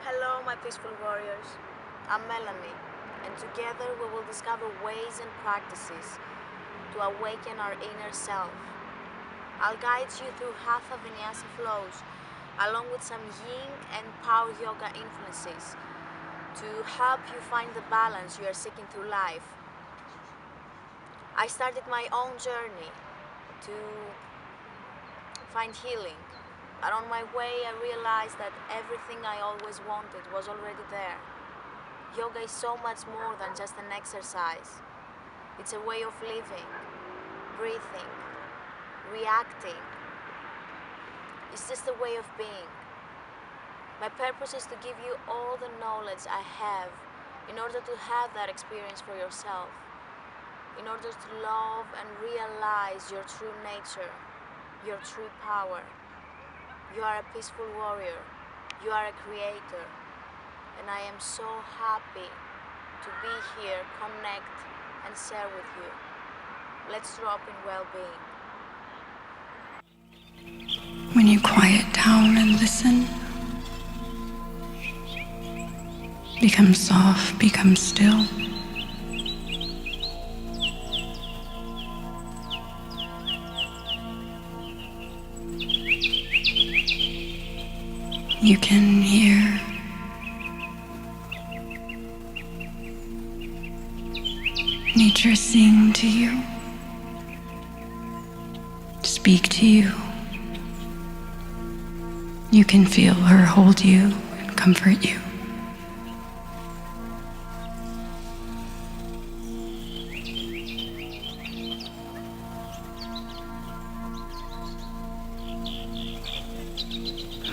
Hello, my peaceful warriors. I'm Melanie, and together we will discover ways and practices to awaken our inner self. I'll guide you through Hatha-Vinyasa flows, along with some Yin and Power Yoga influences, to help you find the balance you are seeking through life. I started my own journey to find healing. But on my way, I realized that everything I always wanted was already there. Yoga is so much more than just an exercise. It's a way of living, breathing, reacting. It's just a way of being. My purpose is to give you all the knowledge I have in order to have that experience for yourself, in order to love and realize your true nature, your true power. You are a peaceful warrior, you are a creator, and I am so happy to be here, connect, and share with you. Let's drop in well-being. When you quiet down and listen, become soft, become still. You can hear nature sing to you, speak to you. You can feel her hold you and comfort you.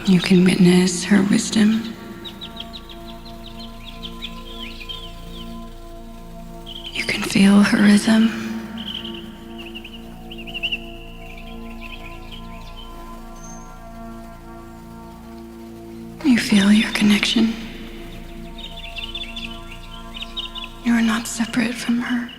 You can witness her wisdom. You can feel her rhythm. You feel your connection. You are not separate from her.